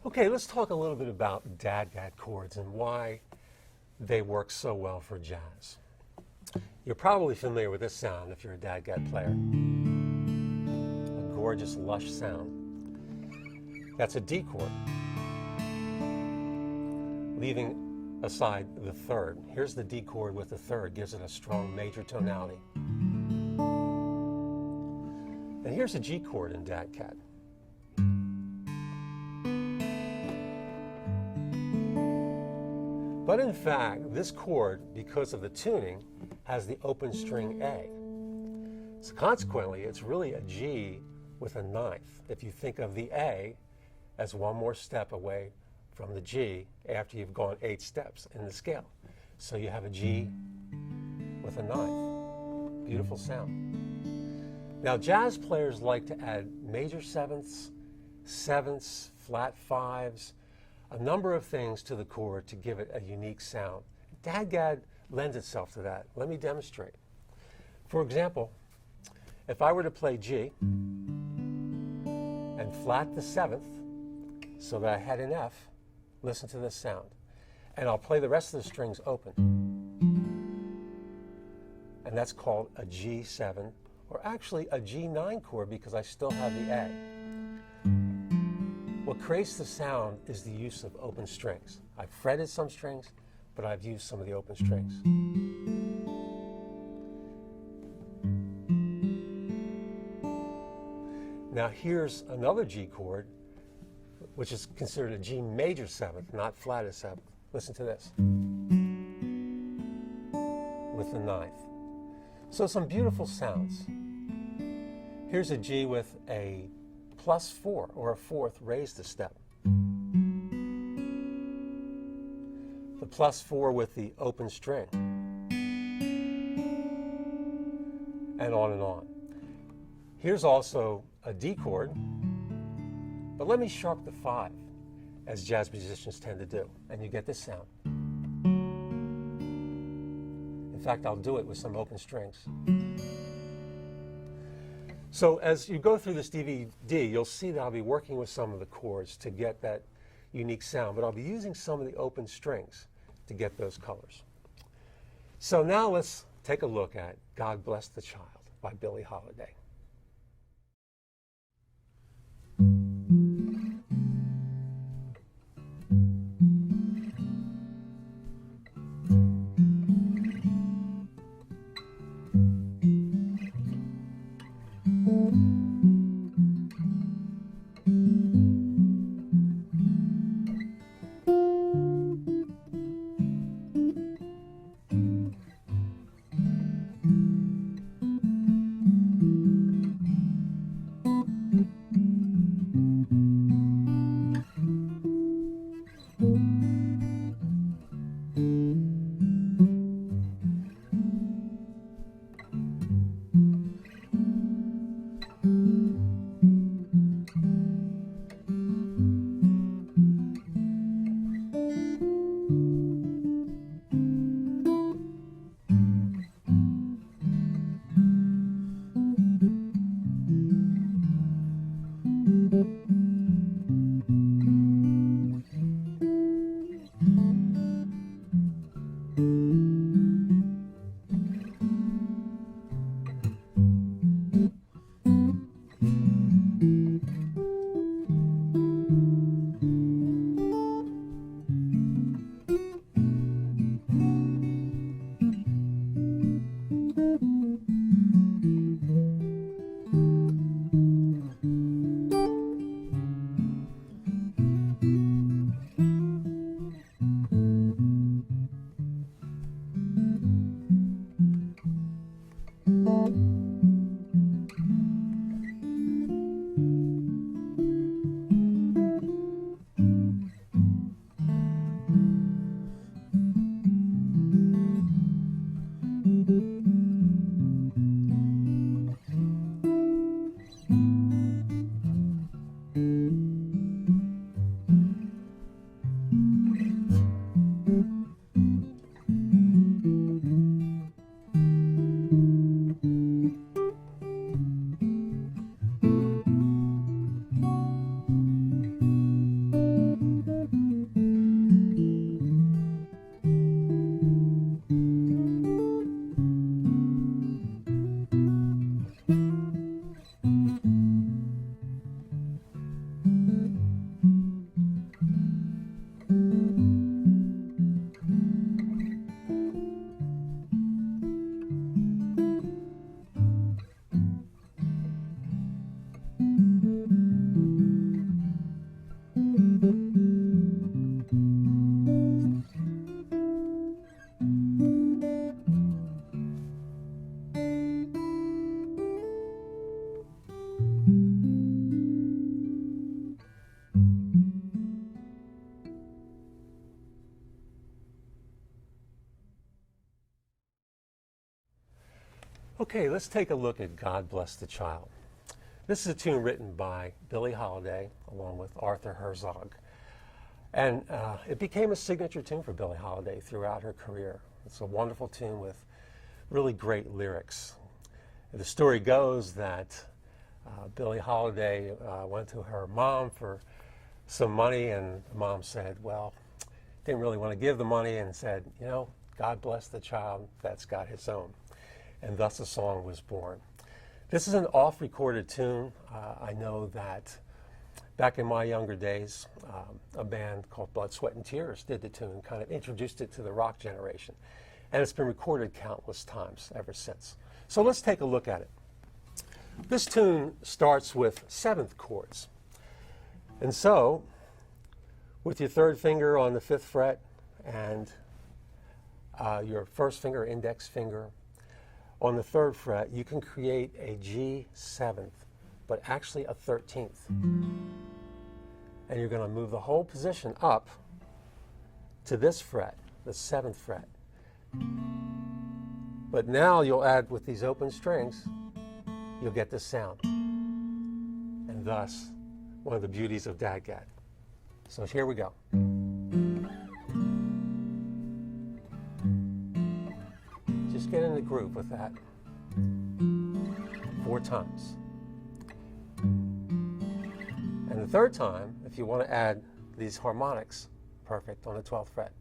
Okay, let's talk a little bit about Dadgad chords and why they work so well for jazz. You're probably familiar with this sound if you're a Dadgad player. A gorgeous, lush sound. That's a D chord, leaving aside the third. Here's the D chord with the third, gives it a strong major tonality. And here's a G chord in Dadgad. But in fact, this chord, because of the tuning, has the open string A. So consequently, it's really a G with a ninth. If you think of the A as one more step away from the G after you've gone 8 steps in the scale. So you have a G with a ninth. Beautiful sound. Now, jazz players like to add major sevenths, flat fives, a number of things to the chord to give it a unique sound. Dadgad lends itself to that. Let me demonstrate. For example, if I were to play G and flat the 7th so that I had an F, listen to this sound. And I'll play the rest of the strings open. And that's called a G7, or actually a G9 chord because I still have the A. What creates the sound is the use of open strings. I've fretted some strings, but I've used some of the open strings. Now here's another G chord, which is considered a G major 7th, not flat as 7th. Listen to this. With the 9th. So some beautiful sounds. Here's a G with a +4 or a 4th raised a step. The +4 with the open string. And on and on. Here's also a D chord, but let me sharp the 5, as jazz musicians tend to do, and you get this sound. In fact, I'll do it with some open strings. So as you go through this DVD, you'll see that I'll be working with some of the chords to get that unique sound, but I'll be using some of the open strings to get those colors. So now let's take a look at God Bless the Child by Billie Holiday. Okay, let's take a look at God Bless the Child. This is a tune written by Billie Holiday along with Arthur Herzog. And it became a signature tune for Billie Holiday throughout her career. It's a wonderful tune with really great lyrics. The story goes that Billie Holiday went to her mom for some money, and the mom said, well, didn't really want to give the money, and said, you know, God bless the child that's got his own. And thus the song was born. This is an off-recorded tune. I know that back in my younger days, a band called Blood, Sweat, and Tears did the tune, kind of introduced it to the rock generation. And it's been recorded countless times ever since. So let's take a look at it. This tune starts with seventh chords. And so, with your third finger on the fifth fret and your first finger, index finger, on the third fret, you can create a G7th, but actually a 13th. And you're going to move the whole position up to this fret, the 7th fret. But now you'll add, with these open strings, you'll get this sound. And thus, one of the beauties of Dadgad. So here we go. Just get in the groove with that 4 times. And the third time, if you want to add these harmonics, perfect, on the 12th fret.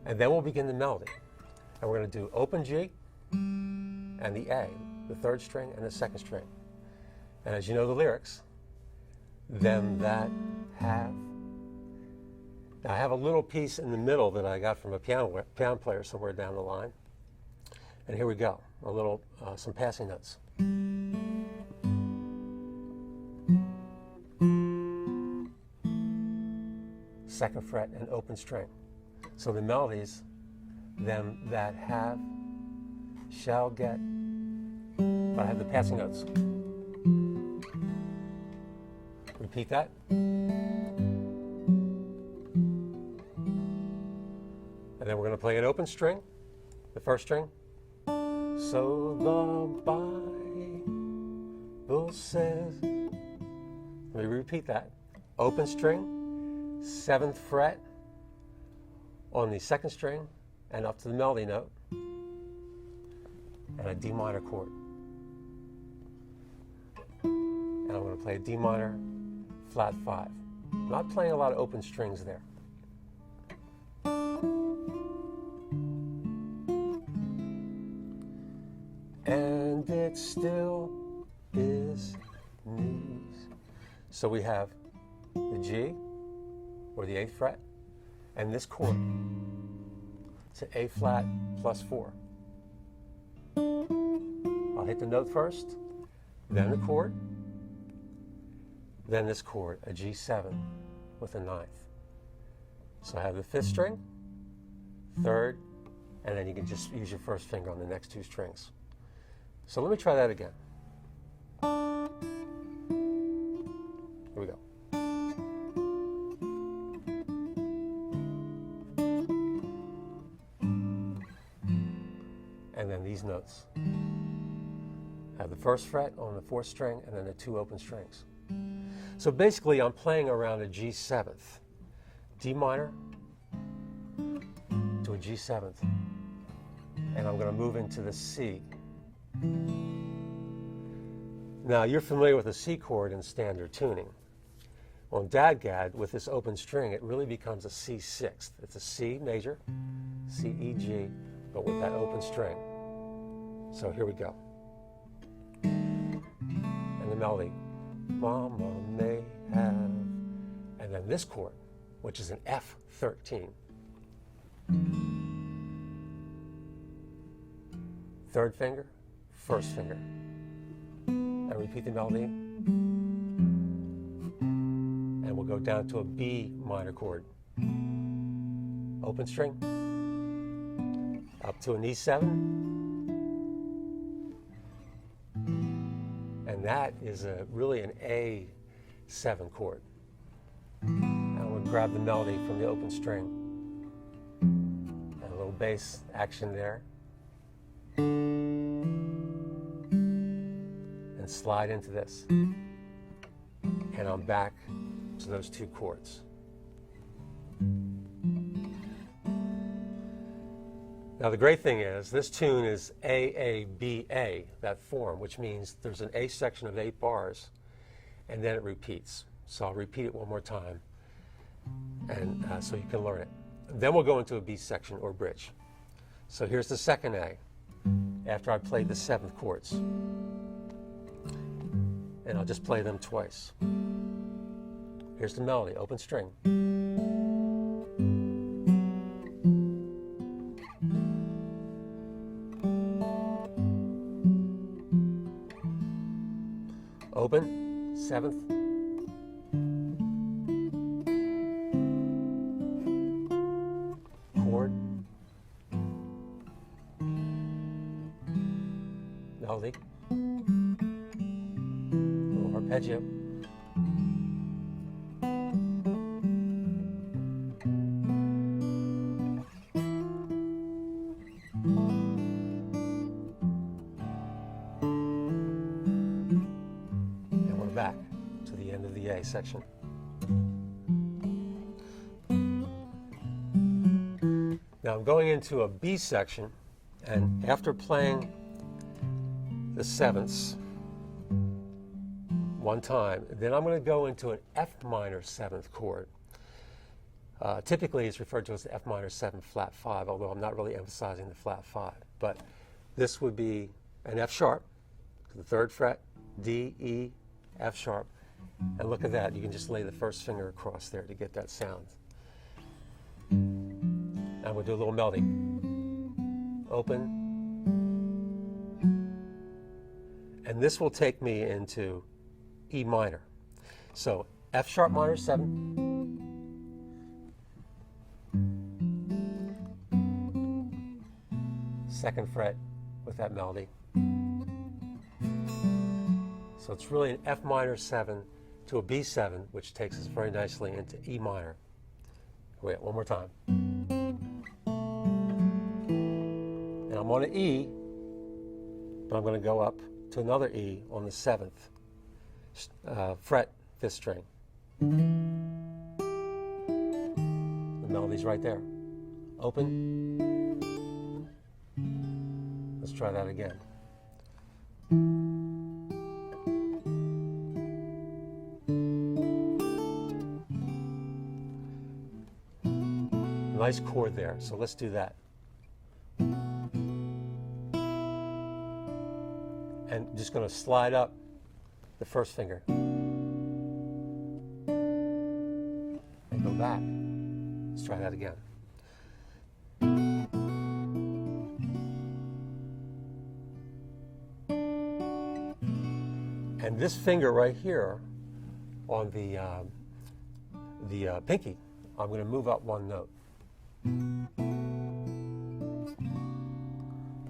And then we'll begin the melody. And we're going to do open G and the A, the third string and the second string. And as you know the lyrics, them that have. Now I have a little piece in the middle that I got from a piano player somewhere down the line. And here we go, a little, some passing notes. Second fret and open string. So the melodies, them that have, shall get, but I have the passing notes. Repeat that. And then we're going to play an open string, the first string. So the Bible says, let me repeat that. Open string, 7th fret on the second string and up to the melody note, and a D minor chord. And I'm going to play a D minor flat 5. I'm not playing a lot of open strings there. And it still is news. So we have the G, or the 8th fret, and this chord. It's an A flat plus 4. I'll hit the note first, then the chord, then this chord, a G7 with a 9th. So I have the 5th string, 3rd, and then you can just use your first finger on the next 2 strings. So let me try that again. Here we go. And then these notes. I have the 1st fret on the 4th string and then the 2 open strings. So basically I'm playing around a G7th, D minor to a G7th, and I'm going to move into the C. Now you're familiar with the C chord in standard tuning. On Dadgad, with this open string, it really becomes a C6th. It's a C major, C, E, G, but with that open string. So here we go. And the melody, Mama may have, and then this chord, which is an F13. 3rd finger, 1st finger. And repeat the melody. And we'll go down to a B minor chord. Open string. Up to an E7. And that is really an A7 chord. And grab the melody from the open string. And a little bass action there. And slide into this. And I'm back to those two chords. Now the great thing is, this tune is A-A-B-A, that form, which means there's an A section of 8 bars, and then it repeats. So I'll repeat it one more time, and so you can learn it. Then we'll go into a B section or bridge. So here's the second A, after I played the 7th chords. And I'll just play them twice. Here's the melody, open string. Open, 7th. Chord. Melody. Little arpeggio. Back to the end of the A section. Now I'm going into a B section, and after playing the 7ths one time, then I'm going to go into an F minor 7th chord. Typically it's referred to as the F minor 7 flat 5, although I'm not really emphasizing the flat 5. But this would be an F sharp, the 3rd fret, D, E, F sharp, and look at that, you can just lay the first finger across there to get that sound. And we'll do a little melody. Open. And this will take me into E minor. So F sharp minor 7, second fret with that melody. So it's really an F minor 7 to a B7, which takes us very nicely into E minor. Wait, one more time. And I'm on an E, but I'm going to go up to another E on the 7th fret, 5th string. The melody's right there. Open. Let's try that again. Nice chord there, so let's do that. And just going to slide up the first finger. And go back. Let's try that again. And this finger right here on the pinky, I'm going to move up one note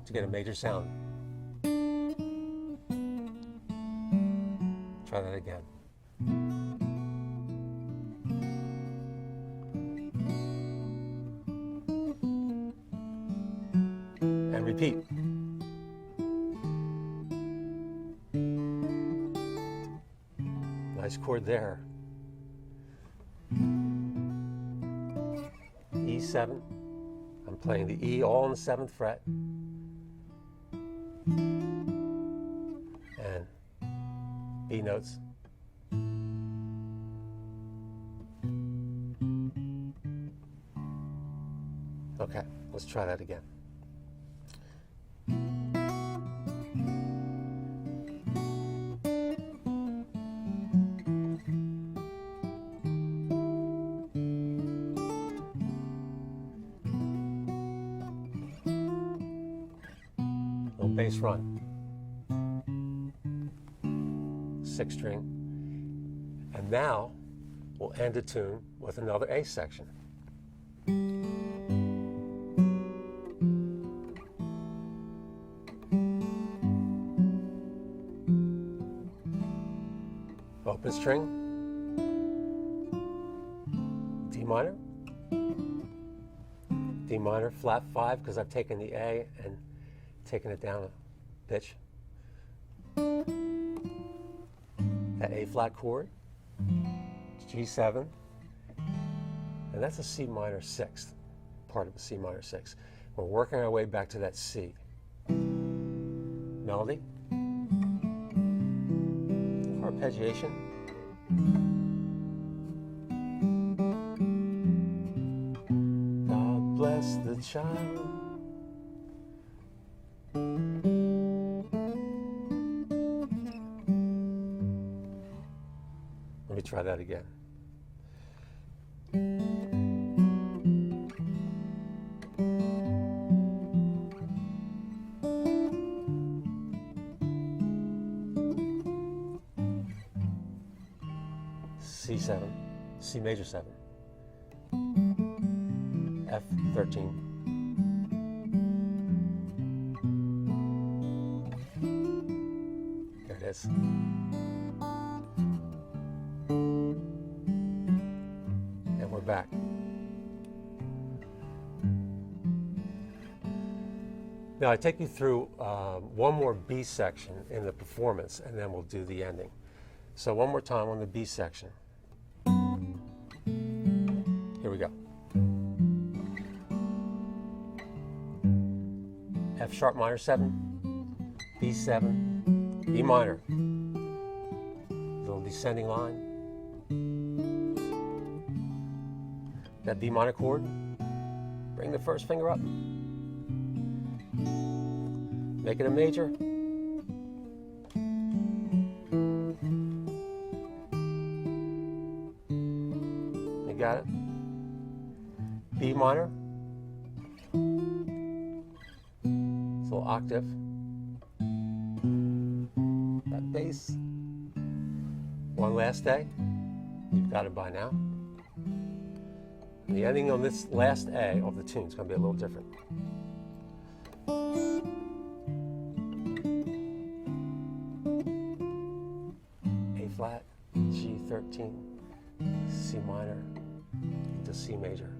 to get a major sound. Try that again. And repeat. Nice chord there. E7. I'm playing the E all on the 7th fret. And B notes. Okay, let's try that again. Bass run, 6th string, and now we'll end a tune with another A section. Open string, D minor, D minor, flat 5, because I've taken the A and taken it down a pitch. That A flat chord, G7, and that's a C minor 6th, part of a C minor 6. We're working our way back to that C. Melody, arpeggiation, God bless the child. Let me try that again. C7, C major 7, F13, there it is. And we're back. Now I take you through one more B section in the performance, and then we'll do the ending. So one more time on the B section. Here we go. F sharp minor 7, B7, E minor, little descending line. That B minor chord, bring the first finger up. Make it a major. You got it? B minor. It's a little octave. That bass. One last A. You've got it by now. And the ending on this last A of the tune is going to be a little different. A flat, G13, C minor, into C major.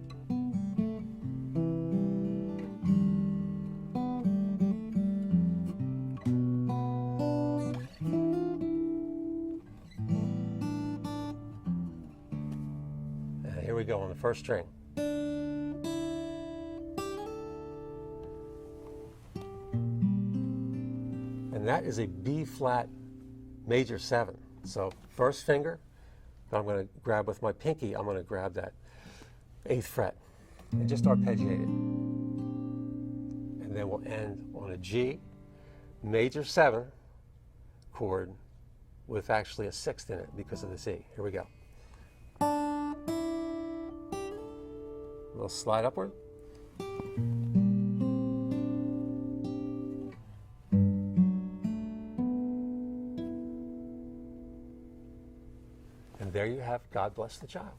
And here we go on the first string. And that is a B flat major 7. So first finger, I'm going to grab with my pinky, I'm going to grab that 8th fret and just arpeggiate it. And then we'll end on a G major 7 chord with actually a 6th in it because of the C. Here we go. A little slide upward. And there you have God Bless the Child.